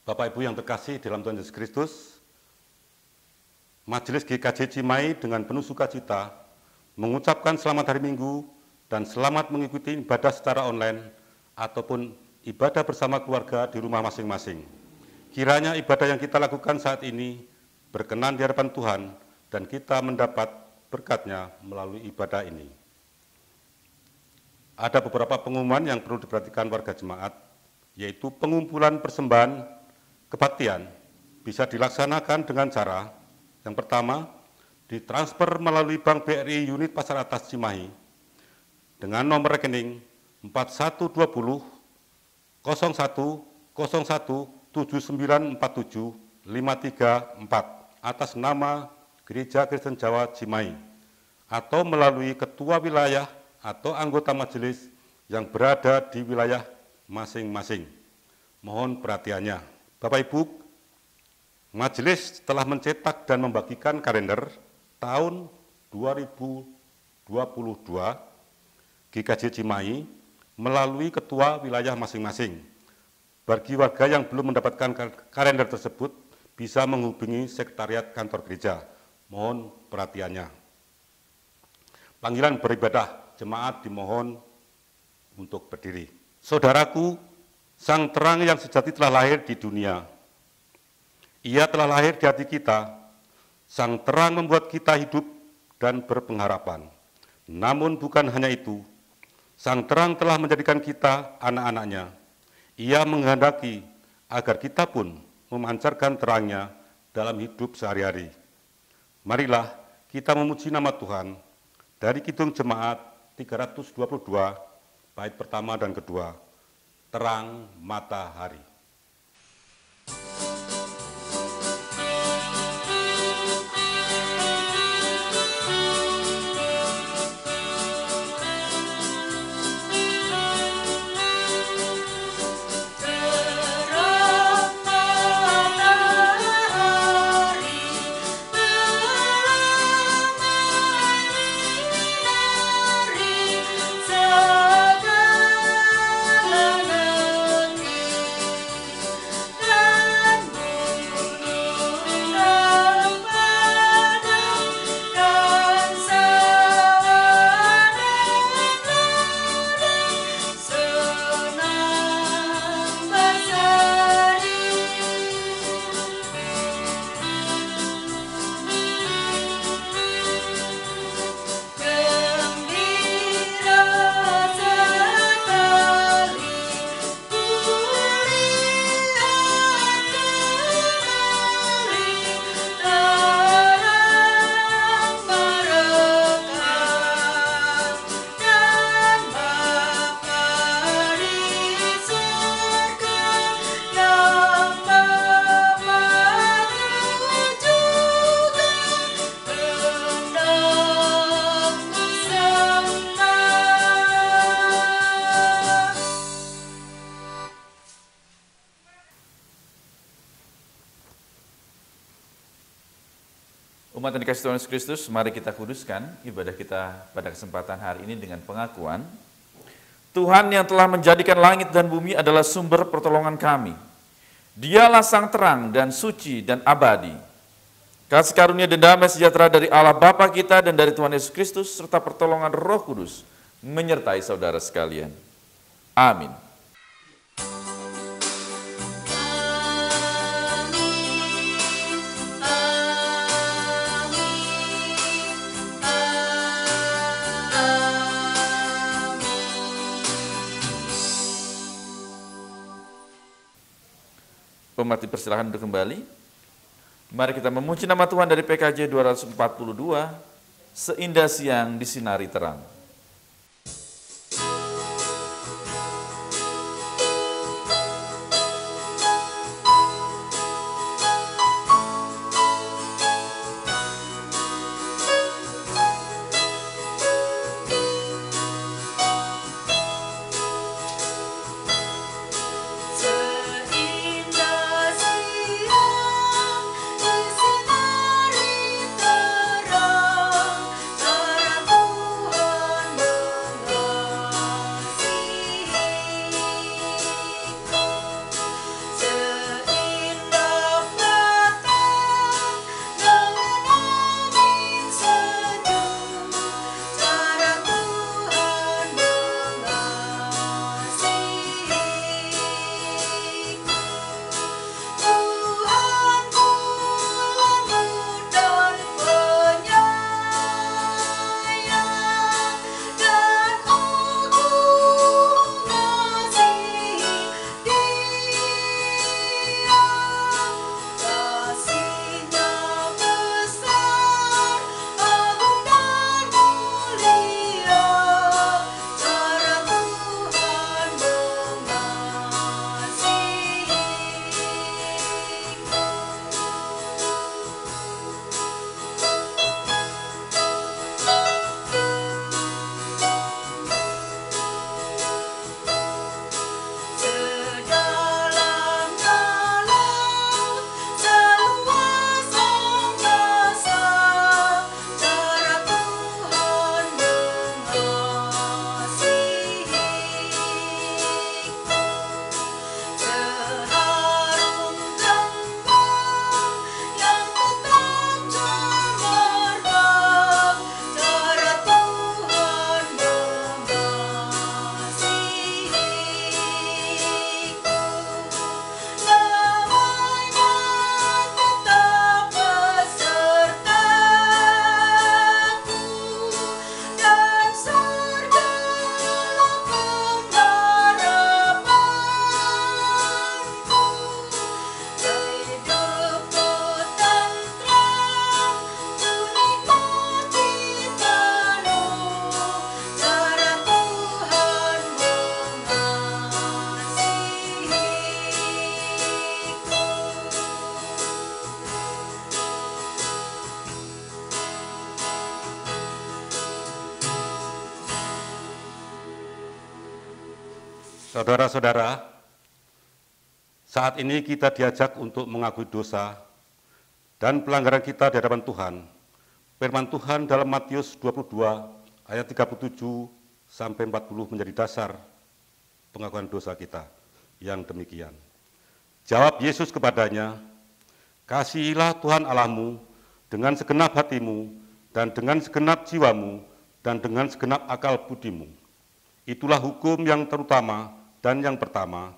Bapak Ibu yang terkasih dalam Tuhan Yesus Kristus, Majelis GKJ Cimahi dengan penuh sukacita mengucapkan selamat hari Minggu dan selamat mengikuti ibadah secara online ataupun ibadah bersama keluarga di rumah masing-masing. Kiranya ibadah yang kita lakukan saat ini berkenan di hadapan Tuhan dan kita mendapat berkat-Nya melalui ibadah ini. Ada beberapa pengumuman yang perlu diperhatikan warga jemaat, yaitu pengumpulan persembahan kebaktian bisa dilaksanakan dengan cara yang pertama, ditransfer melalui Bank BRI Unit Pasar Atas Cimahi dengan nomor rekening 4120 01 01 7947 534 atas nama Gereja Kristen Jawa Cimahi atau melalui ketua wilayah atau anggota majelis yang berada di wilayah masing-masing. Mohon perhatiannya. Bapak Ibu, majelis telah mencetak dan membagikan kalender tahun 2022 GKJ Cimahi melalui ketua wilayah masing-masing. Bagi warga yang belum mendapatkan kalender tersebut, bisa menghubungi sekretariat kantor gereja. Mohon perhatiannya. Panggilan beribadah jemaat dimohon untuk berdiri. Saudaraku, Sang terang yang sejati telah lahir di dunia. Ia telah lahir di hati kita. Sang terang membuat kita hidup dan berpengharapan. Namun bukan hanya itu, Sang terang telah menjadikan kita anak-anaknya. Ia menghendaki agar kita pun memancarkan terangnya dalam hidup sehari-hari. Marilah kita memuji nama Tuhan dari Kidung Jemaat 322, bait pertama dan kedua, Terang Matahari. Umat yang dikasihi Tuhan Yesus Kristus, mari kita kuduskan ibadah kita pada kesempatan hari ini dengan pengakuan, Tuhan yang telah menjadikan langit dan bumi adalah sumber pertolongan kami. Dialah sang terang dan suci dan abadi. Kasih karunia dan damai sejahtera dari Allah Bapa kita dan dari Tuhan Yesus Kristus serta pertolongan Roh Kudus menyertai saudara sekalian. Amin. Umat dipersilakan untuk kembali. Mari kita memuji nama Tuhan dari PKJ 242, Seindah Siang Disinari Terang. Terang Saudara-saudara, saat ini kita diajak untuk mengakui dosa dan pelanggaran kita di hadapan Tuhan. Firman Tuhan dalam Matius 22 ayat 37 sampai 40 menjadi dasar pengakuan dosa kita yang demikian. Jawab Yesus kepadanya, "Kasihilah Tuhan Allahmu dengan segenap hatimu dan dengan segenap jiwamu dan dengan segenap akal budimu. Itulah hukum yang terutama dan yang pertama.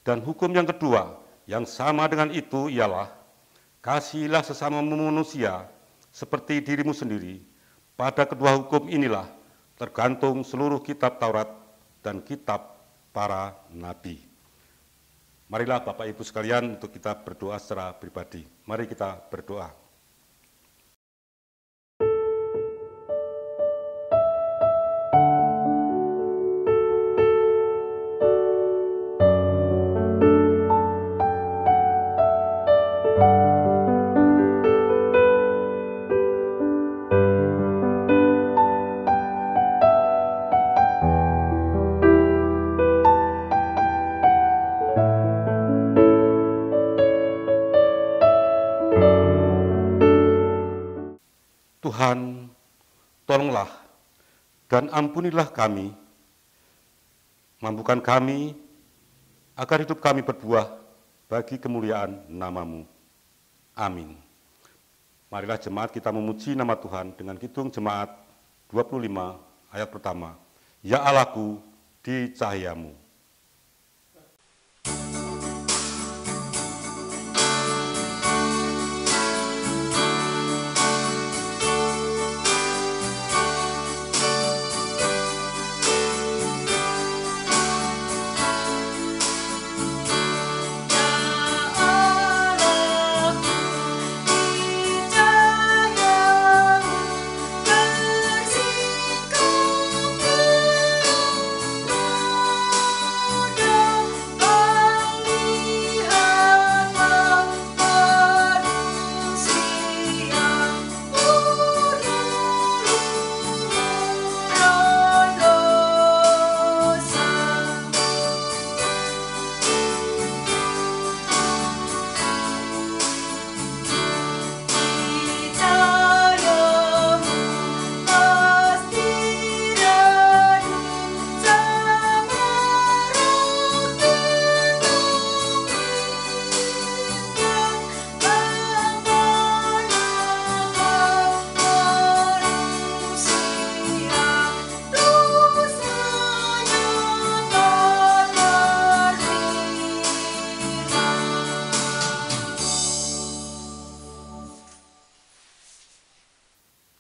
Dan hukum yang kedua yang sama dengan itu ialah, kasihilah sesamamu manusia seperti dirimu sendiri. Pada kedua hukum inilah tergantung seluruh kitab Taurat dan kitab para nabi." Marilah Bapak Ibu sekalian untuk kita berdoa secara pribadi. Mari kita berdoa. Tuhan, tolonglah dan ampunilah kami, mampukan kami agar hidup kami berbuah bagi kemuliaan nama-Mu. Amin. Marilah jemaat kita memuji nama Tuhan dengan kidung jemaat 25 ayat pertama. Ya Allahku, di cahayamu.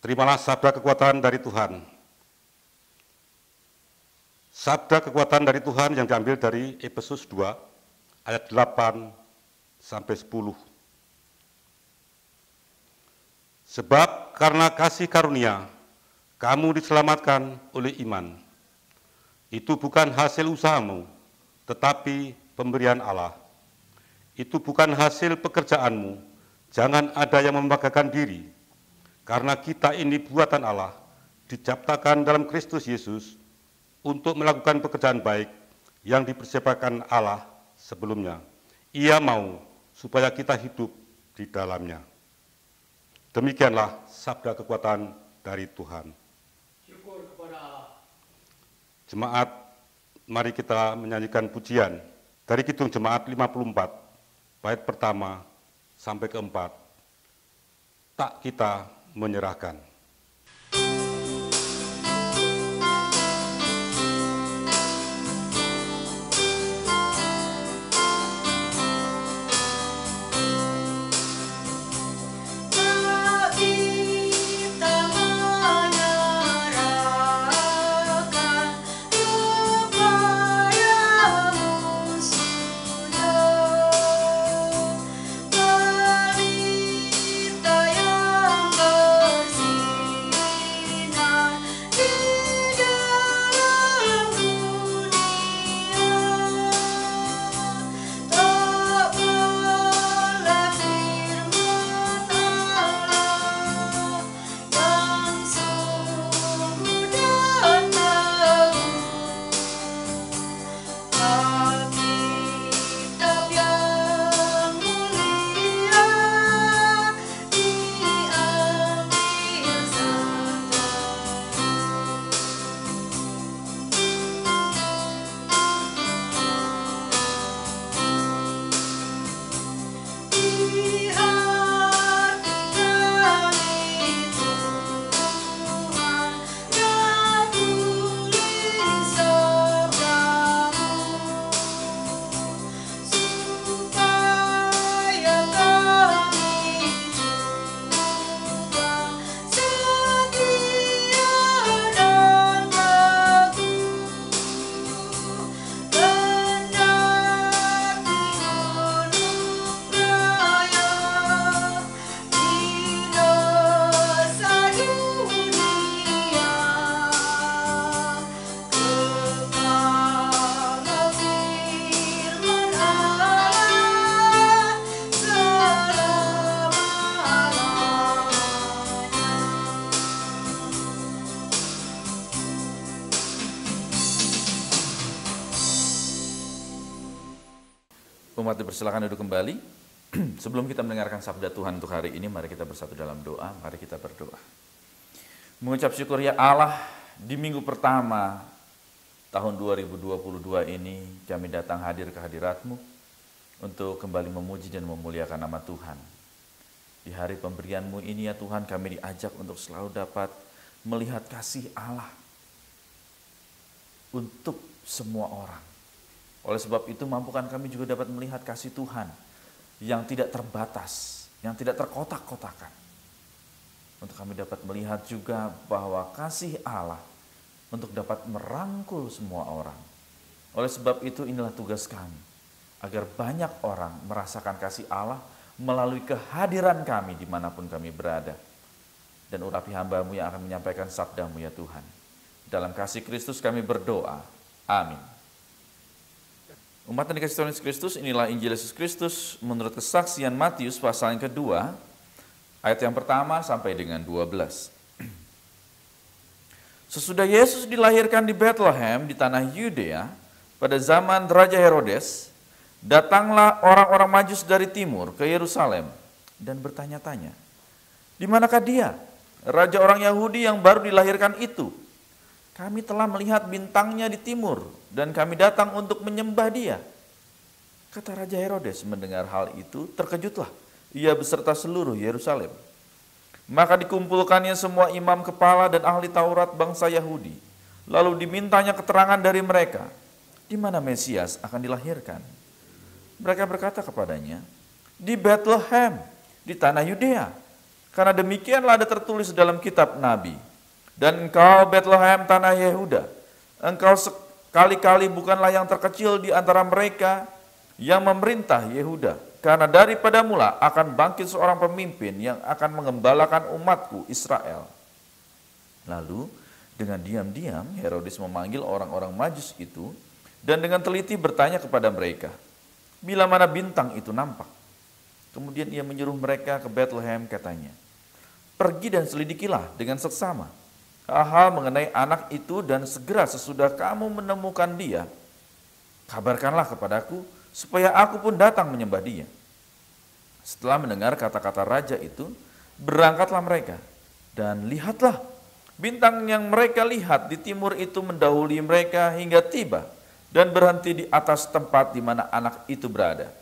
Terimalah sabda kekuatan dari Tuhan. Sabda kekuatan dari Tuhan yang diambil dari Efesus 2 ayat 8 sampai 10. Sebab karena kasih karunia kamu diselamatkan oleh iman. Itu bukan hasil usahamu, tetapi pemberian Allah. Itu bukan hasil pekerjaanmu, jangan ada yang membanggakan diri. Karena kita ini buatan Allah, diciptakan dalam Kristus Yesus untuk melakukan pekerjaan baik yang dipersiapkan Allah sebelumnya. Ia mau supaya kita hidup di dalamnya. Demikianlah sabda kekuatan dari Tuhan. Syukur kepada Allah. Jemaat, mari kita menyanyikan pujian dari kidung jemaat 54, bait pertama sampai keempat. Tak kita menyerahkan. Pelita yang bersih Umat dipersilakan duduk kembali. Sebelum kita mendengarkan sabda Tuhan untuk hari ini, mari kita bersatu dalam doa, mari kita berdoa. Mengucap syukur ya Allah, di minggu pertama tahun 2022 ini kami datang hadir ke hadirat-Mu untuk kembali memuji dan memuliakan nama Tuhan. Di hari pemberian-Mu ini ya Tuhan, kami diajak untuk selalu dapat melihat kasih Allah untuk semua orang. Oleh sebab itu mampukan kami juga dapat melihat kasih Tuhan yang tidak terbatas, yang tidak terkotak-kotakan. Untuk kami dapat melihat juga bahwa kasih Allah untuk dapat merangkul semua orang. Oleh sebab itu inilah tugas kami, agar banyak orang merasakan kasih Allah melalui kehadiran kami dimanapun kami berada. Dan urapi hamba-Mu yang akan menyampaikan sabda-Mu ya Tuhan. Dalam kasih Kristus kami berdoa. Amin. Umat yang dikasihi Tuhan Yesus Kristus, inilah Injil Yesus Kristus menurut kesaksian Matius pasal yang kedua, ayat yang pertama sampai dengan 12. Sesudah Yesus dilahirkan di Bethlehem di tanah Yudea pada zaman Raja Herodes, datanglah orang-orang Majus dari timur ke Yerusalem dan bertanya-tanya, "Di manakah dia, raja orang Yahudi yang baru dilahirkan itu? Kami telah melihat bintangnya di timur dan kami datang untuk menyembah dia." Kata Raja Herodes mendengar hal itu, terkejutlah ia beserta seluruh Yerusalem. Maka dikumpulkannya semua imam kepala dan ahli Taurat bangsa Yahudi. Lalu dimintanya keterangan dari mereka, di mana Mesias akan dilahirkan. Mereka berkata kepadanya, "Di Bethlehem, di tanah Yudea. Karena demikianlah ada tertulis dalam kitab Nabi. Dan engkau Bethlehem tanah Yehuda, engkau sekali-kali bukanlah yang terkecil di antara mereka yang memerintah Yehuda. Karena daripada mula akan bangkit seorang pemimpin yang akan mengembalakan umatku Israel." Lalu dengan diam-diam Herodes memanggil orang-orang Majus itu dan dengan teliti bertanya kepada mereka, "Bila mana bintang itu nampak?" Kemudian ia menyuruh mereka ke Bethlehem, katanya, "Pergi dan selidikilah dengan seksama hal-hal mengenai anak itu, dan segera sesudah kamu menemukan dia, kabarkanlah kepadaku, supaya aku pun datang menyembah dia." Setelah mendengar kata-kata raja itu, berangkatlah mereka, dan lihatlah, bintang yang mereka lihat di timur itu mendahului mereka hingga tiba dan berhenti di atas tempat di mana anak itu berada.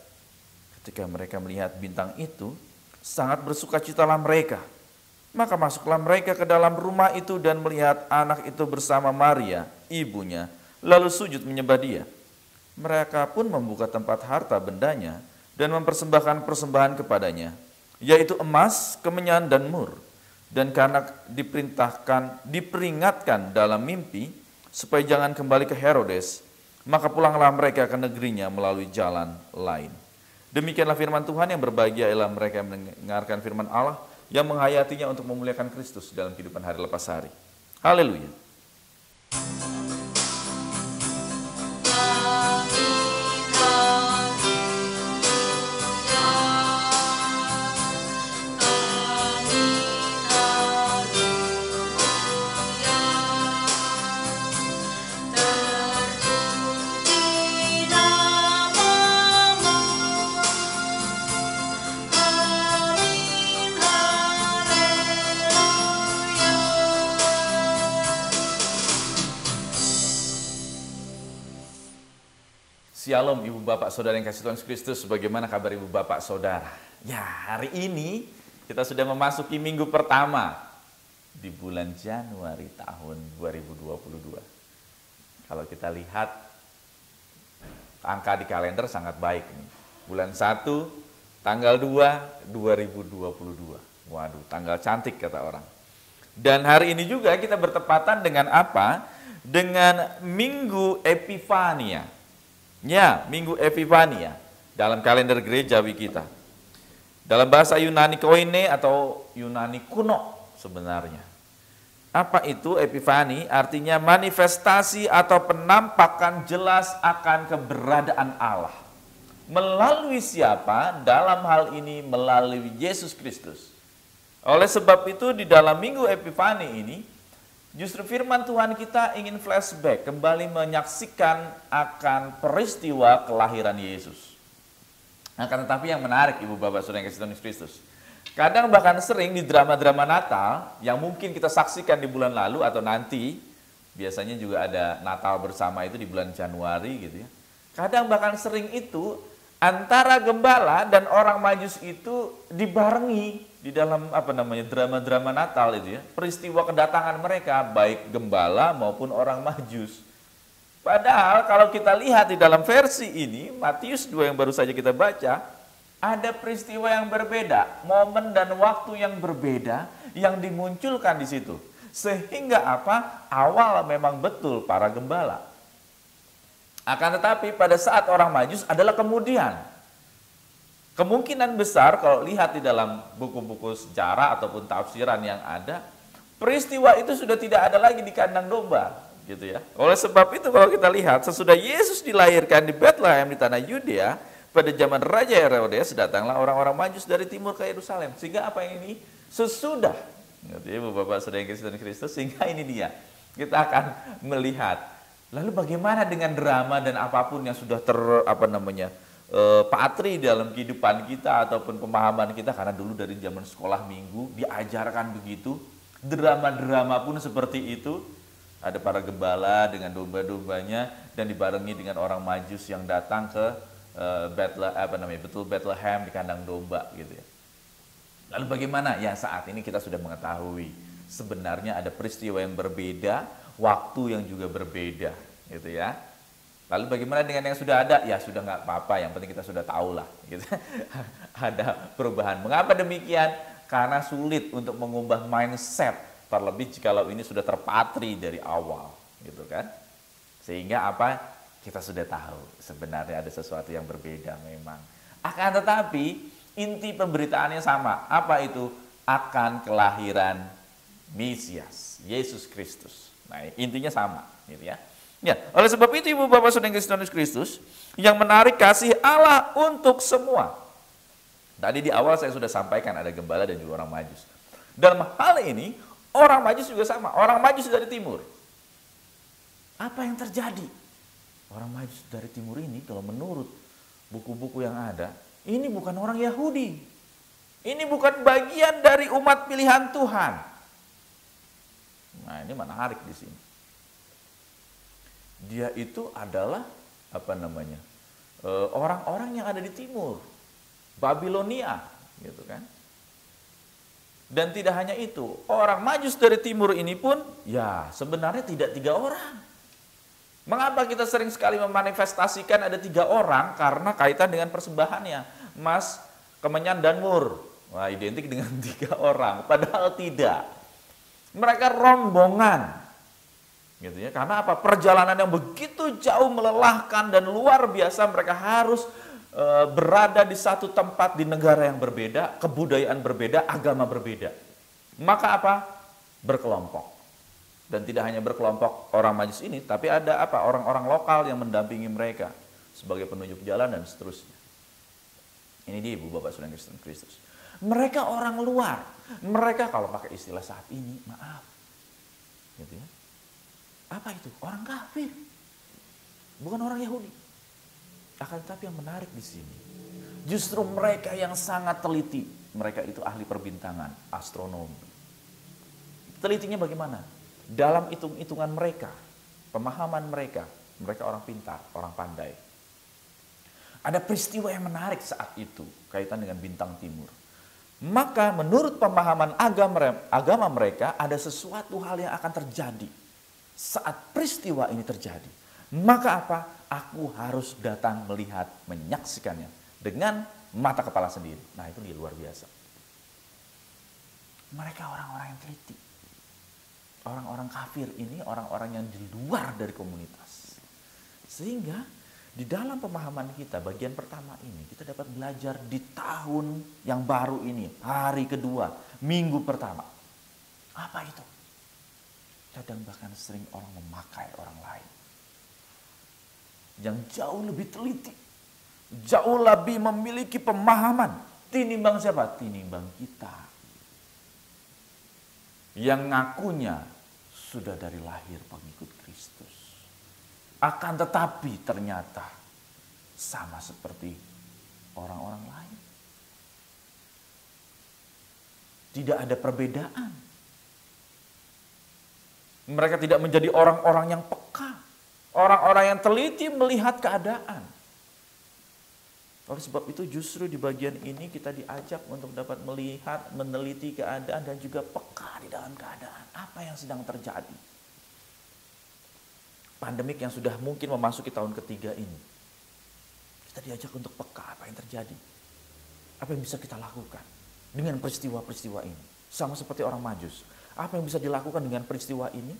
Ketika mereka melihat bintang itu, sangat bersukacitalah mereka. Maka masuklah mereka ke dalam rumah itu dan melihat anak itu bersama Maria, ibunya, lalu sujud menyembah dia. Mereka pun membuka tempat harta bendanya dan mempersembahkan persembahan kepadanya, yaitu emas, kemenyan, dan mur. Dan karena diperingatkan dalam mimpi supaya jangan kembali ke Herodes, maka pulanglah mereka ke negerinya melalui jalan lain. Demikianlah firman Tuhan. Yang berbahagia ialah mereka yang mendengarkan firman Allah, yang menghayatinya untuk memuliakan Kristus dalam kehidupan hari lepas hari. Haleluya. Shalom Ibu Bapak Saudara yang kasih Tuhan Yesus Kristus. Bagaimana kabar Ibu Bapak Saudara? Ya, hari ini kita sudah memasuki minggu pertama di bulan Januari tahun 2022. Kalau kita lihat angka di kalender sangat baik nih. Bulan 1 tanggal 2 2022. Waduh, tanggal cantik kata orang. Dan hari ini juga kita bertepatan dengan apa? Dengan Minggu Epifania. Ya, Minggu Epifania dalam kalender gerejawi kita. Dalam bahasa Yunani koine atau Yunani kuno sebenarnya. Apa itu Epifani? Artinya manifestasi atau penampakan jelas akan keberadaan Allah. Melalui siapa? Dalam hal ini melalui Yesus Kristus. Oleh sebab itu di dalam Minggu Epifani ini, justru firman Tuhan kita ingin flashback, kembali menyaksikan akan peristiwa kelahiran Yesus. Akan tetapi yang menarik Ibu Bapak Saudara yang kasih Tuhan Yesus Kristus, kadang bahkan sering di drama-drama Natal yang mungkin kita saksikan di bulan lalu atau nanti, biasanya juga ada Natal bersama itu di bulan Januari gitu ya. Kadang bahkan sering itu antara gembala dan orang Majus itu dibarengi di dalam drama-drama Natal itu ya. Peristiwa kedatangan mereka baik gembala maupun orang Majus. Padahal kalau kita lihat di dalam versi ini, Matius 2 yang baru saja kita baca, ada peristiwa yang berbeda, momen dan waktu yang berbeda yang dimunculkan di situ. Sehingga apa? Awal memang betul para gembala. Akan tetapi pada saat orang Majus adalah kemudian. Kemungkinan besar kalau lihat di dalam buku-buku sejarah ataupun tafsiran yang ada, peristiwa itu sudah tidak ada lagi di kandang domba, gitu ya. Oleh sebab itu kalau kita lihat sesudah Yesus dilahirkan di Bethlehem di tanah Yudea, pada zaman Raja Herodes datanglah orang-orang Majus dari timur ke Yerusalem. Sehingga apa ini? Sesudah, gitu ya, Bapak Saudara yang kasih Tuhan Kristus, sehingga ini dia. Kita akan melihat. Lalu bagaimana dengan drama dan apapun yang sudah patri dalam kehidupan kita ataupun pemahaman kita, karena dulu dari zaman sekolah minggu diajarkan begitu, drama-drama pun seperti itu, ada para gembala dengan domba-dombanya dan dibarengi dengan orang Majus yang datang ke Bethlehem di kandang domba gitu ya. Lalu bagaimana? Ya saat ini kita sudah mengetahui sebenarnya ada peristiwa yang berbeda, waktu yang juga berbeda, gitu ya. Lalu bagaimana dengan yang sudah ada? Ya sudah nggak apa-apa, yang penting kita sudah tahu lah, gitu. Ada perubahan. Mengapa demikian? Karena sulit untuk mengubah mindset, terlebih jikalau ini sudah terpatri dari awal, gitu kan. Sehingga apa? Kita sudah tahu sebenarnya ada sesuatu yang berbeda memang. Akan tetapi inti pemberitaannya sama. Apa itu? Akan kelahiran Mesias, Yesus Kristus. Nah, intinya sama, gitu ya. Ya, oleh sebab itu Ibu Bapak Saudara yang kasih Tuhan Yesus Kristus, yang menarik kasih Allah untuk semua. Tadi di awal saya sudah sampaikan ada gembala dan juga orang Majus. Dalam hal ini, orang Majus juga sama, orang Majus dari timur. Apa yang terjadi? Orang Majus dari timur ini kalau menurut buku-buku yang ada, ini bukan orang Yahudi. Ini bukan bagian dari umat pilihan Tuhan. Nah, ini menarik di sini. Dia itu adalah orang-orang yang ada di timur, Babilonia, gitu kan. Dan tidak hanya itu, orang Majus dari timur ini pun ya sebenarnya tidak 3 orang. Mengapa kita sering sekali memanifestasikan ada 3 orang? Karena kaitan dengan persembahannya. Mas, Kemenyan dan Mur. Wah, identik dengan 3 orang, padahal tidak. Mereka rombongan, gitu ya. Karena apa? Perjalanan yang begitu jauh, melelahkan dan luar biasa, mereka harus berada di satu tempat di negara yang berbeda, kebudayaan berbeda, agama berbeda. Maka apa? Berkelompok. Dan tidak hanya berkelompok orang Majus ini, tapi ada apa? Orang-orang lokal yang mendampingi mereka sebagai penunjuk jalan dan seterusnya. Ini dia Ibu Bapak Saudara Kristen Kristus. Mereka orang luar. Mereka kalau pakai istilah saat ini, maaf. Gitu ya. Apa itu? Orang kafir. Bukan orang Yahudi. Akan tetapi yang menarik di sini, justru mereka yang sangat teliti. Mereka itu ahli perbintangan, astronomi. Telitinya bagaimana? Dalam hitung-hitungan mereka, pemahaman mereka, mereka orang pintar, orang pandai. Ada peristiwa yang menarik saat itu, kaitan dengan bintang timur. Maka menurut pemahaman agama mereka, ada sesuatu hal yang akan terjadi saat peristiwa ini terjadi. Maka apa? Aku harus datang melihat, menyaksikannya dengan mata kepala sendiri. Nah, itu dia luar biasa. Mereka orang-orang yang teliti. Orang-orang kafir ini orang-orang yang di luar dari komunitas. Sehingga di dalam pemahaman kita, bagian pertama ini, kita dapat belajar di tahun yang baru ini, hari kedua, minggu pertama. Apa itu? Kadang bahkan sering orang memakai orang lain. Yang jauh lebih teliti, jauh lebih memiliki pemahaman. Tinimbang siapa? Tinimbang kita. Yang ngakunya sudah dari lahir pengikut Kristus. Akan tetapi ternyata sama seperti orang-orang lain. Tidak ada perbedaan. Mereka tidak menjadi orang-orang yang peka, orang-orang yang teliti melihat keadaan. Oleh sebab itu justru di bagian ini kita diajak untuk dapat melihat, meneliti keadaan dan juga peka di dalam keadaan. Apa yang sedang terjadi? Pandemik yang sudah mungkin memasuki tahun ketiga ini. Kita diajak untuk peka apa yang terjadi. Apa yang bisa kita lakukan dengan peristiwa-peristiwa ini. Sama seperti orang Majus. Apa yang bisa dilakukan dengan peristiwa ini?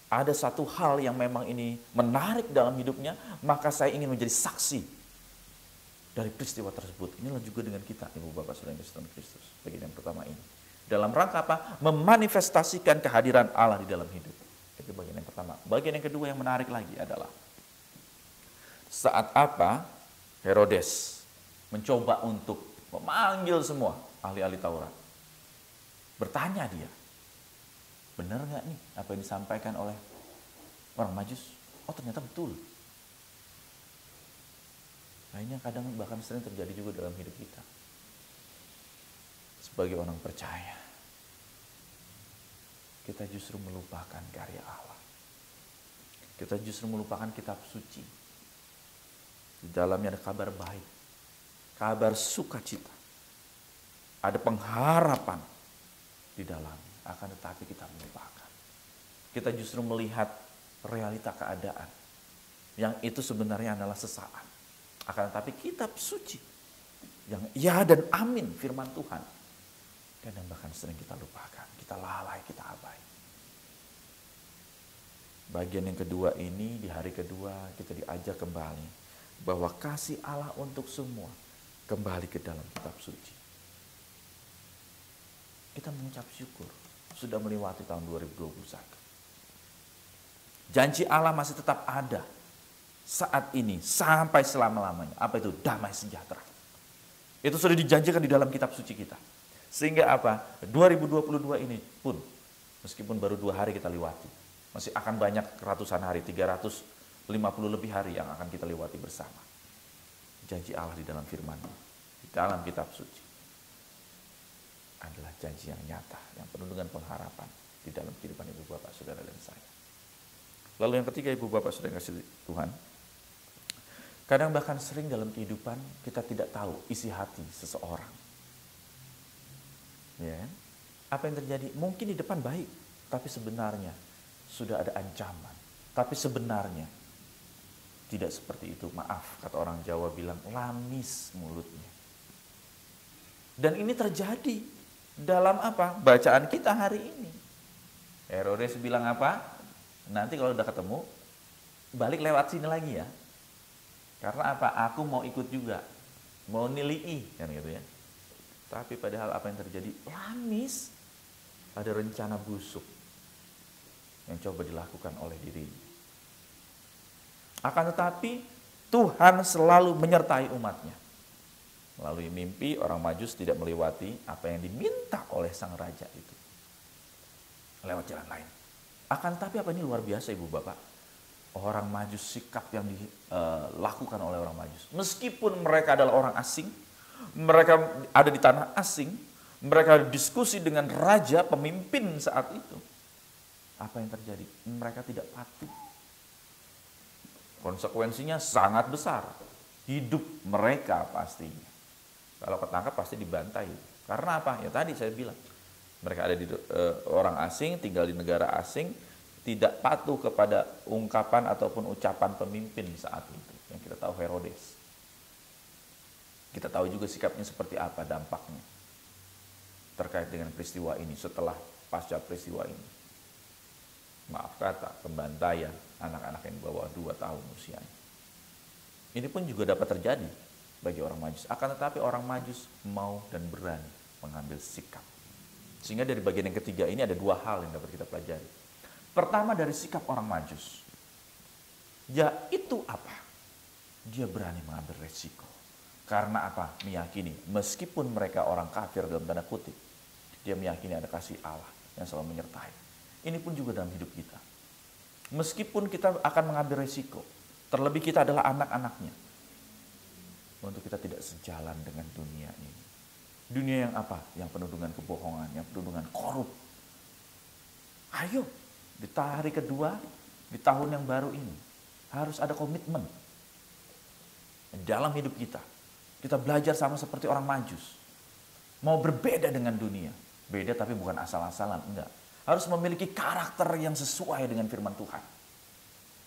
Ada satu hal yang memang ini menarik dalam hidupnya, maka saya ingin menjadi saksi dari peristiwa tersebut. Inilah juga dengan kita, Ibu Bapak Saudara Kristen Kristus. Bagian yang pertama ini. Dalam rangka apa? Memanifestasikan kehadiran Allah di dalam hidup. Itu bagian yang pertama. Bagian yang kedua yang menarik lagi adalah saat apa Herodes mencoba untuk memanggil semua ahli-ahli Taurat. Bertanya dia, benar nggak nih apa yang disampaikan oleh orang Majus? Oh ternyata betul. Lainnya kadang bahkan sering terjadi juga dalam hidup kita. Sebagai orang percaya, kita justru melupakan karya Allah. Kita justru melupakan kitab suci. Di dalamnya ada kabar baik, kabar sukacita. Ada pengharapan di dalam, akan tetapi kita melupakan. Kita justru melihat realita keadaan yang itu sebenarnya adalah sesaat. Akan tetapi kitab suci yang ya dan amin firman Tuhan, kadang bahkan sering kita lupakan, kita lalai, kita abai. Bagian yang kedua ini, di hari kedua kita diajak kembali bahwa kasih Allah untuk semua kembali ke dalam kitab suci. Kita mengucap syukur sudah melewati tahun 2021. Janji Allah masih tetap ada saat ini sampai selama-lamanya. Apa itu? Damai sejahtera. Itu sudah dijanjikan di dalam kitab suci kita. Sehingga apa? 2022 ini pun meskipun baru 2 hari kita lewati, masih akan banyak ratusan hari, 350 lebih hari yang akan kita lewati bersama. Janji Allah di dalam firman-Nya, di dalam kitab suci adalah janji yang nyata, yang penuh dengan pengharapan di dalam kehidupan Ibu Bapak Saudara dan saya. Lalu yang ketiga, Ibu Bapak Saudara kasih Tuhan, kadang bahkan sering dalam kehidupan kita tidak tahu isi hati seseorang. Ya, apa yang terjadi? Mungkin di depan baik, tapi sebenarnya sudah ada ancaman. Tapi sebenarnya tidak seperti itu. Maaf, kata orang Jawa bilang, lamis mulutnya. Dan ini terjadi dalam apa? Bacaan kita hari ini. Herodes bilang apa? Nanti kalau udah ketemu, balik lewat sini lagi ya. Karena apa? Aku mau ikut juga. Mau nilai, kan gitu ya. Tapi padahal apa yang terjadi? Lamis. Ada rencana busuk yang coba dilakukan oleh dirinya. Akan tetapi Tuhan selalu menyertai umatnya. Melalui mimpi, orang Majus tidak melewati apa yang diminta oleh sang raja itu. Lewat jalan lain. Akan tetapi apa ini luar biasa Ibu Bapak. Orang Majus, sikap yang dilakukan oleh orang Majus. Meskipun mereka adalah orang asing, mereka ada di tanah asing, mereka diskusi dengan raja, pemimpin saat itu. Apa yang terjadi? Mereka tidak patuh. Konsekuensinya sangat besar. Hidup mereka pastinya. Kalau ketangkap pasti dibantai. Karena apa? Ya tadi saya bilang. Mereka ada di orang asing, tinggal di negara asing, tidak patuh kepada ungkapan ataupun ucapan pemimpin saat itu. Yang kita tahu Herodes. Kita tahu juga sikapnya seperti apa dampaknya. Terkait dengan peristiwa ini, setelah pasca peristiwa ini. Maaf kata, pembantaian anak-anak yang di bawah 2 tahun usianya. Ini pun juga dapat terjadi bagi orang Majus. Akan tetapi orang Majus mau dan berani mengambil sikap. Sehingga dari bagian yang ketiga ini ada 2 hal yang dapat kita pelajari. Pertama dari sikap orang Majus. Yaitu apa? Dia berani mengambil resiko. Karena apa? Meyakini meskipun mereka orang kafir dalam tanda kutip, dia meyakini ada kasih Allah yang selalu menyertai. Ini pun juga dalam hidup kita. Meskipun kita akan mengambil resiko, terlebih kita adalah anak-anaknya. untuk kita tidak sejalan dengan dunia ini. Dunia yang apa? Yang penuh dengan kebohongan, yang penuh dengan korup. Ayo, di hari kedua, di tahun yang baru ini, harus ada komitmen dalam hidup kita. Kita belajar sama seperti orang Majus. Mau berbeda dengan dunia. Beda tapi bukan asal-asalan, enggak. Harus memiliki karakter yang sesuai dengan firman Tuhan.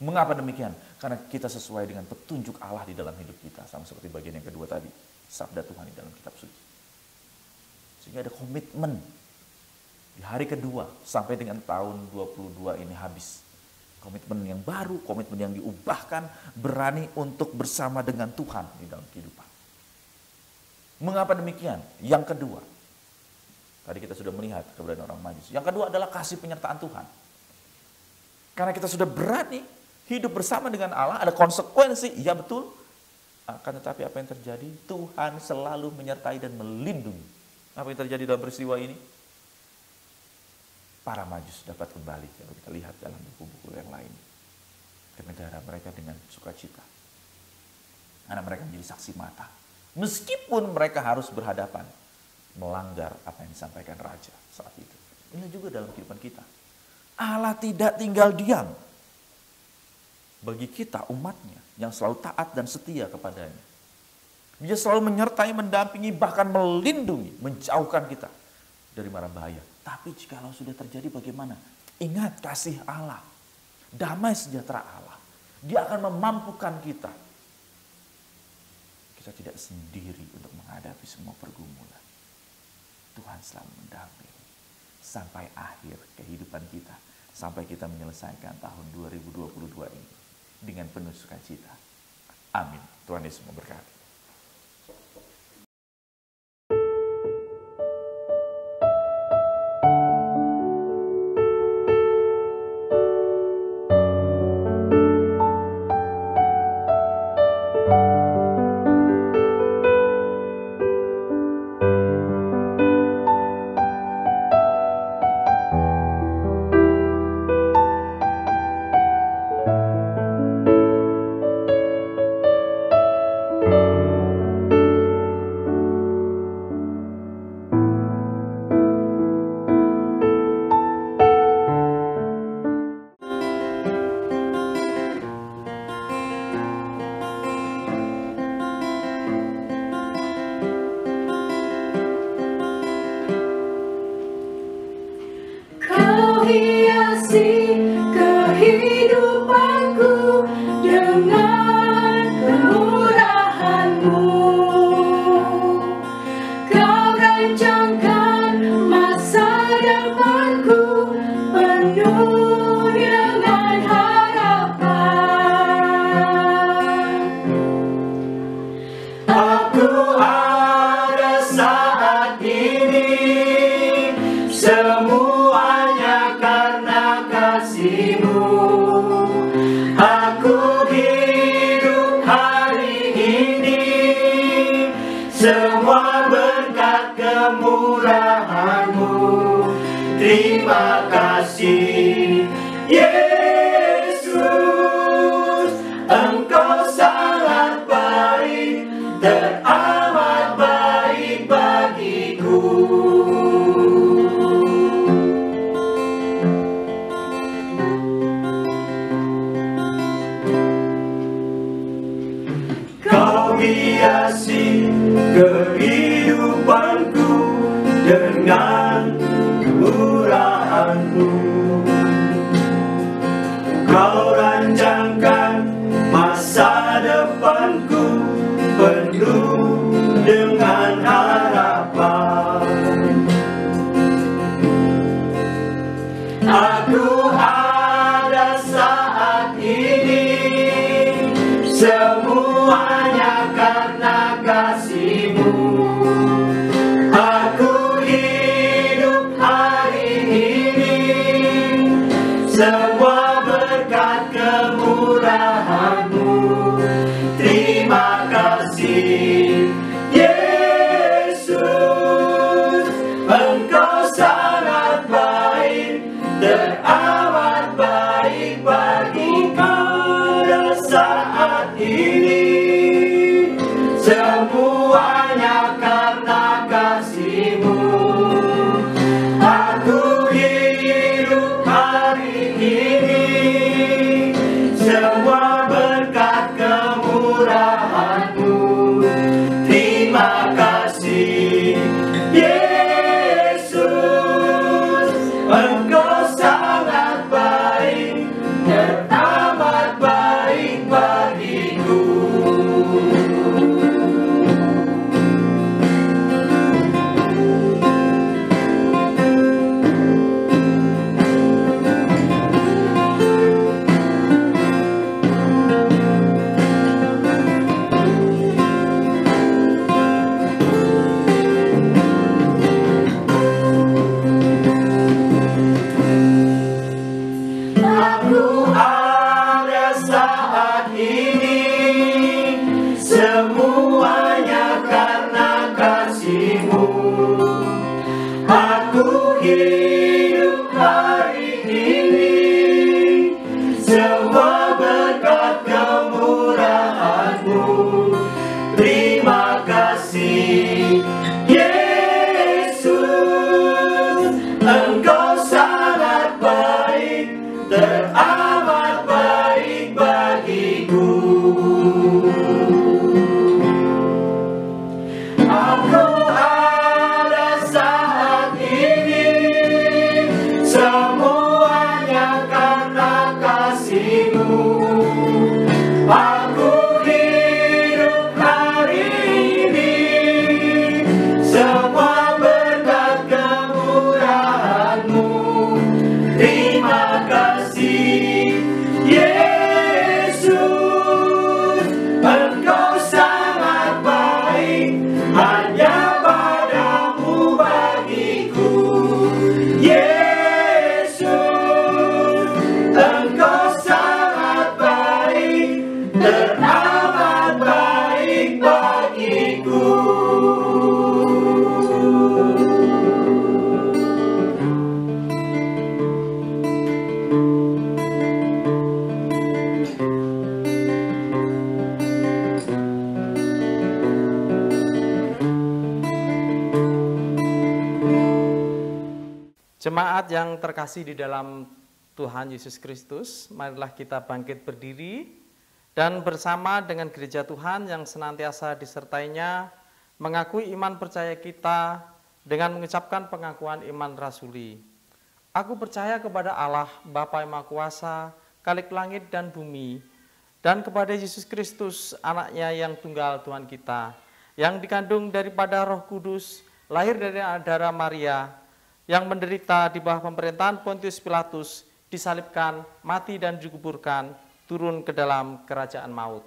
Mengapa demikian? Karena kita sesuai dengan petunjuk Allah di dalam hidup kita. Sama seperti bagian yang kedua tadi. Sabda Tuhan di dalam kitab suci. Sehingga ada komitmen. Di hari kedua sampai dengan tahun 22 ini habis. Komitmen yang baru, komitmen yang diubahkan. Berani untuk bersama dengan Tuhan di dalam kehidupan. Mengapa demikian? Yang kedua. Tadi kita sudah melihat keberadaan orang Majus. Yang kedua adalah kasih penyertaan Tuhan. Karena kita sudah berani hidup bersama dengan Allah, ada konsekuensi, ya betul. Akan tetapi apa yang terjadi? Tuhan selalu menyertai dan melindungi. Apa yang terjadi dalam peristiwa ini? Para Majus dapat kembali, kalau kita lihat dalam buku-buku yang lain, ke negara mereka dengan sukacita. Karena mereka menjadi saksi mata. Meskipun mereka harus berhadapan, melanggar apa yang disampaikan Raja saat itu. Ini juga dalam kehidupan kita. Allah tidak tinggal diam. Bagi kita umatnya yang selalu taat dan setia kepadanya. Dia selalu menyertai, mendampingi, bahkan melindungi, menjauhkan kita dari mara bahaya. Tapi jikalau sudah terjadi bagaimana? Ingat kasih Allah. Damai sejahtera Allah. Dia akan memampukan kita. Kita tidak sendiri untuk menghadapi semua pergumulan. Tuhan selalu mendampingi sampai akhir kehidupan kita. Sampai kita menyelesaikan tahun 2022 ini dengan penuh sukacita. Amin. Tuhan Yesus memberkati. Semua berkat kemurahan-Mu. Terima kasih Yesus, Engkau sangat baik, teramat baik bagiku. Kau hiasi kehidupanku dengan kemurahan-Mu. Kau rancangkan masa depanku penuh dengan harapan. Aku ada saat ini, semuanya karena kasih-Mu. Aku hidup hari ini, semua berkat kemurahan-Mu. Terima kasih Yesus, Engkau sangat baik, teramat baik bagi pada saat ini. semuanya karena kasih-Mu. Aku hidup hari ini, semua berkat kemurahan-Mu. Terima kasih, Yesus, Engkau sangat baik, teramat baik bagiku. Aku ada saat ini, semuanya karena kasih-Mu. Aku hidup hari ini, semua berkat kemurahan-Mu. Terima kasih, Yesus, Engkau sangat baik, teramat baik bagiku. Aku ada saat ini, semuanya karena kasih-Mu. Aku hidup hari ini, semua berkat kemurahan-Mu. Terima kasih, Yesus, Engkau sangat baik, hanya padamu bagiku. Yesus, Engkau sangat baik, teramat baik bagiku. Jemaat yang terkasih di dalam Tuhan Yesus Kristus, marilah kita bangkit berdiri dan bersama dengan gereja Tuhan yang senantiasa disertainya mengakui iman percaya kita dengan mengucapkan pengakuan iman rasuli. Aku percaya kepada Allah, Bapa yang Maha Kuasa, Khalik langit dan bumi, dan kepada Yesus Kristus, anaknya yang tunggal Tuhan kita, yang dikandung daripada Roh Kudus, lahir dari darah Maria, yang menderita di bawah pemerintahan Pontius Pilatus, disalibkan, mati dan dikuburkan, turun ke dalam kerajaan maut.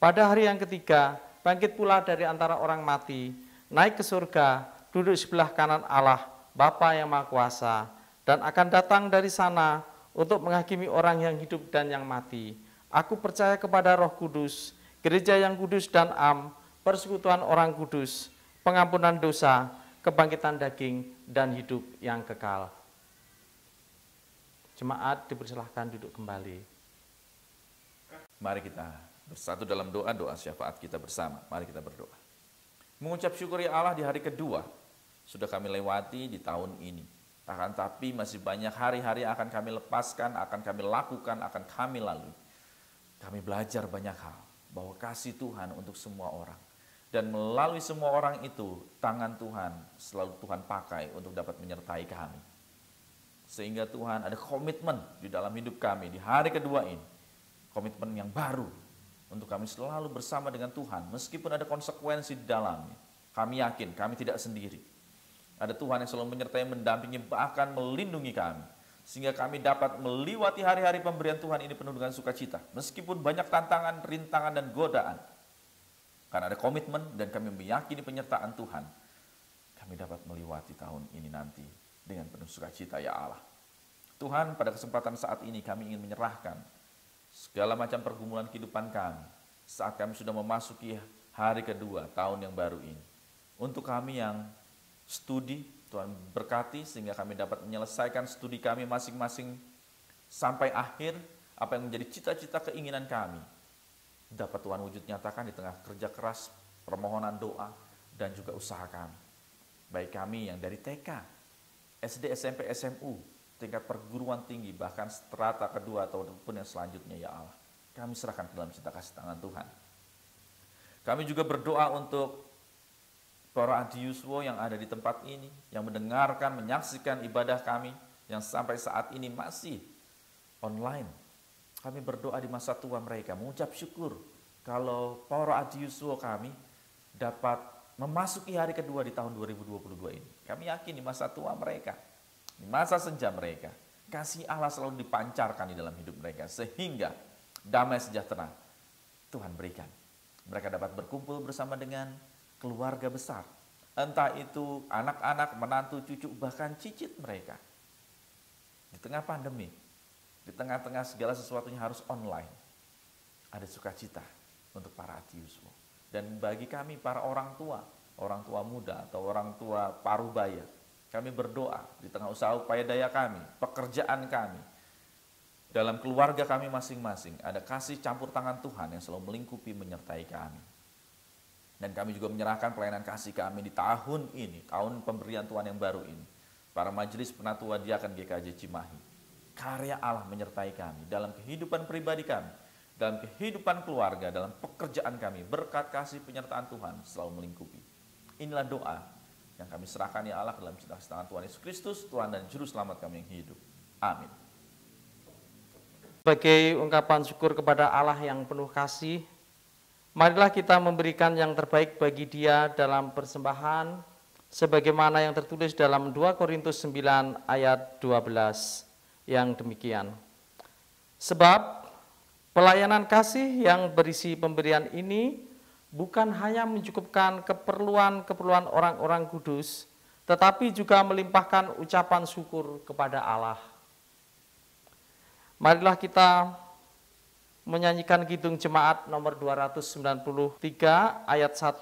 Pada hari yang ketiga, bangkit pula dari antara orang mati, naik ke surga, duduk sebelah kanan Allah, Bapa yang Maha Kuasa, dan akan datang dari sana untuk menghakimi orang yang hidup dan yang mati. Aku percaya kepada Roh Kudus, gereja yang kudus dan am, persekutuan orang kudus, pengampunan dosa, kebangkitan daging, dan hidup yang kekal. Jemaat dipersilahkan duduk kembali. Mari kita bersatu dalam doa syafaat kita bersama. Mari kita berdoa. Mengucap syukur ya Allah, di hari kedua sudah kami lewati di tahun ini. Akan tapi masih banyak hari-hari akan kami lepaskan, akan kami lakukan, akan kami lalui. Kami belajar banyak hal, bahwa kasih Tuhan untuk semua orang. Dan melalui semua orang itu, tangan Tuhan selalu Tuhan pakai untuk dapat menyertai kami. Sehingga Tuhan ada komitmen di dalam hidup kami di hari kedua ini. Komitmen yang baru untuk kami selalu bersama dengan Tuhan. Meskipun ada konsekuensi di dalamnya. Kami yakin kami tidak sendiri. Ada Tuhan yang selalu menyertai, mendampingi, bahkan melindungi kami. Sehingga kami dapat melewati hari-hari pemberian Tuhan ini penuh dengan sukacita. Meskipun banyak tantangan, rintangan, dan godaan. Karena ada komitmen dan kami meyakini penyertaan Tuhan, kami dapat melewati tahun ini nanti dengan penuh sukacita ya Allah. Tuhan, pada kesempatan saat ini kami ingin menyerahkan segala macam pergumulan kehidupan kami saat kami sudah memasuki hari kedua tahun yang baru ini. Untuk kami yang studi, Tuhan berkati sehingga kami dapat menyelesaikan studi kami masing-masing sampai akhir apa yang menjadi cita-cita keinginan kami. Dapat Tuhan wujud nyatakan di tengah kerja keras permohonan doa, dan juga usaha kami. Baik kami yang dari TK, SD, SMP, SMU, tingkat perguruan tinggi, bahkan strata kedua ataupun yang selanjutnya, ya Allah. Kami serahkan ke dalam cinta kasih tangan Tuhan. Kami juga berdoa untuk para adiuswo yang ada di tempat ini, yang mendengarkan, menyaksikan ibadah kami, yang sampai saat ini masih online. Kami berdoa di masa tua mereka, mengucap syukur kalau para adiuswo kami dapat memasuki hari kedua di tahun 2022 ini. Kami yakin di masa tua mereka, di masa senja mereka, kasih Allah selalu dipancarkan di dalam hidup mereka, sehingga damai sejahtera Tuhan berikan. Mereka dapat berkumpul bersama dengan keluarga besar, entah itu anak-anak, menantu, cucu, bahkan cicit mereka. Di tengah pandemi, di tengah-tengah segala sesuatunya harus online, ada sukacita untuk para adiuswo. Dan bagi kami para orang tua muda atau orang tua paruh baya, kami berdoa di tengah usaha upaya daya kami, pekerjaan kami, dalam keluarga kami masing-masing, ada kasih campur tangan Tuhan yang selalu melingkupi menyertai kami. Dan kami juga menyerahkan pelayanan kasih kami di tahun ini, tahun pemberian Tuhan yang baru ini. Para majelis penatua diakan GKJ Cimahi, karya Allah menyertai kami dalam kehidupan pribadi kami, dalam kehidupan keluarga, dalam pekerjaan kami, berkat kasih penyertaan Tuhan selalu melingkupi. Inilah doa yang kami serahkan ya Allah dalam cinta kasih tangan Tuhan Yesus Kristus, Tuhan dan Juru Selamat kami yang hidup. Amin. Sebagai ungkapan syukur kepada Allah yang penuh kasih, marilah kita memberikan yang terbaik bagi Dia dalam persembahan, sebagaimana yang tertulis dalam 2 Korintus 9 ayat 12 yang demikian. Sebab pelayanan kasih yang berisi pemberian ini bukan hanya mencukupkan keperluan orang-orang kudus, tetapi juga melimpahkan ucapan syukur kepada Allah. Marilah kita menyanyikan kidung jemaat nomor 293 ayat 1,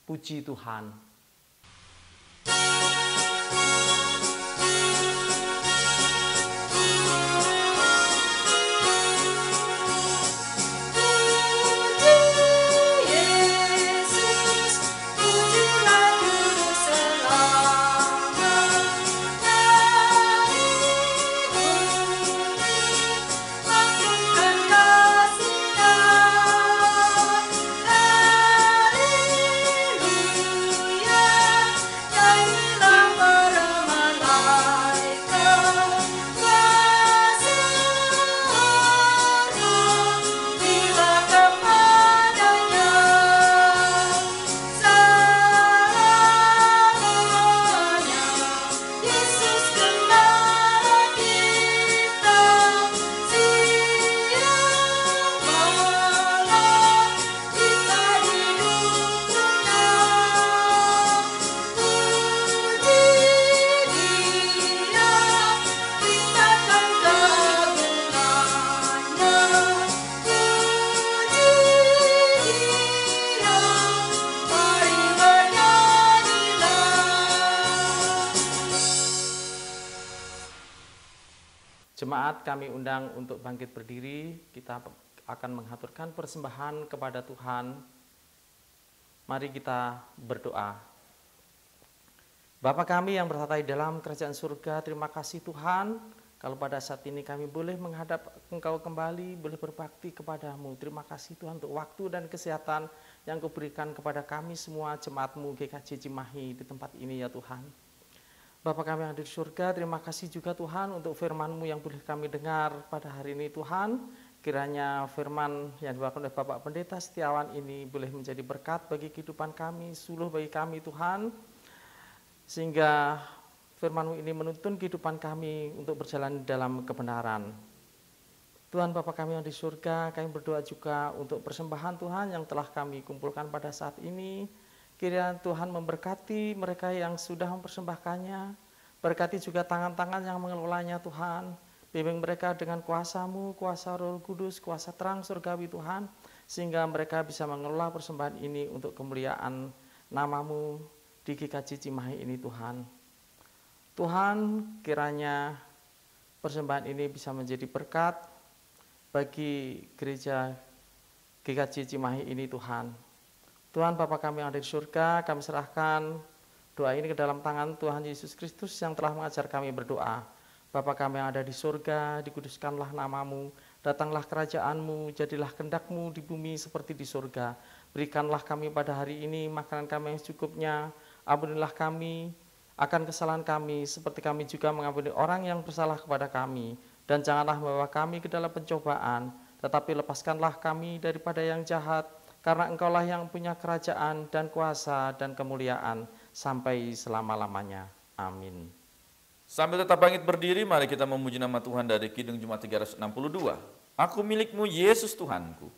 Puji Tuhan. Jemaat kami undang untuk bangkit berdiri, kita akan mengaturkan persembahan kepada Tuhan. Mari kita berdoa. Bapa kami yang bertata di dalam kerajaan surga, terima kasih Tuhan, kalau pada saat ini kami boleh menghadap Engkau kembali, boleh berbakti kepadamu. Terima kasih Tuhan untuk waktu dan kesehatan yang Kau berikan kepada kami semua jemaat-Mu GKJ Cimahi di tempat ini ya Tuhan. Bapa kami yang ada di surga, terima kasih juga Tuhan untuk firman-Mu yang boleh kami dengar pada hari ini Tuhan. Kiranya firman yang dibawakan oleh Bapak Pendeta Setiawan ini boleh menjadi berkat bagi kehidupan kami, suluh bagi kami Tuhan. Sehingga firman-Mu ini menuntun kehidupan kami untuk berjalan dalam kebenaran. Tuhan Bapa kami yang di surga, kami berdoa juga untuk persembahan Tuhan yang telah kami kumpulkan pada saat ini. Kiranya Tuhan memberkati mereka yang sudah mempersembahkannya, berkati juga tangan-tangan yang mengelolanya Tuhan, bimbing mereka dengan kuasa-Mu, kuasa Roh Kudus, kuasa terang surgawi Tuhan, sehingga mereka bisa mengelola persembahan ini untuk kemuliaan nama-Mu di GKJ Cimahi ini Tuhan. Tuhan, kiranya persembahan ini bisa menjadi berkat bagi gereja GKJ Cimahi ini Tuhan. Tuhan Bapa kami yang ada di surga, kami serahkan doa ini ke dalam tangan Tuhan Yesus Kristus yang telah mengajar kami berdoa. Bapa kami yang ada di surga, dikuduskanlah namamu, datanglah kerajaan-Mu, jadilah kehendak-Mu di bumi seperti di surga. Berikanlah kami pada hari ini makanan kami yang secukupnya, ampunilah kami akan kesalahan kami, seperti kami juga mengampuni orang yang bersalah kepada kami. Dan janganlah membawa kami ke dalam pencobaan, tetapi lepaskanlah kami daripada yang jahat, karena Engkaulah yang punya kerajaan dan kuasa dan kemuliaan sampai selama-lamanya. Amin. Sambil tetap bangkit berdiri, mari kita memuji nama Tuhan dari Kidung Jumat 362. Aku milikmu Yesus Tuhanku.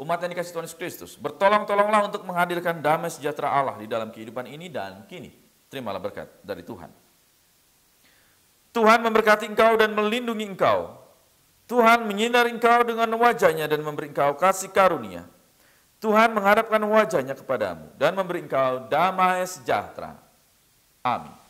Umat yang dikasihi Tuhan Yesus Kristus, bertolong-tolonglah untuk menghadirkan damai sejahtera Allah di dalam kehidupan ini dan kini. Terimalah berkat dari Tuhan. Tuhan memberkati engkau dan melindungi engkau. Tuhan menyinari engkau dengan wajah-Nya dan memberi engkau kasih karunia. Tuhan menghadapkan wajah-Nya kepadamu dan memberi engkau damai sejahtera. Amin.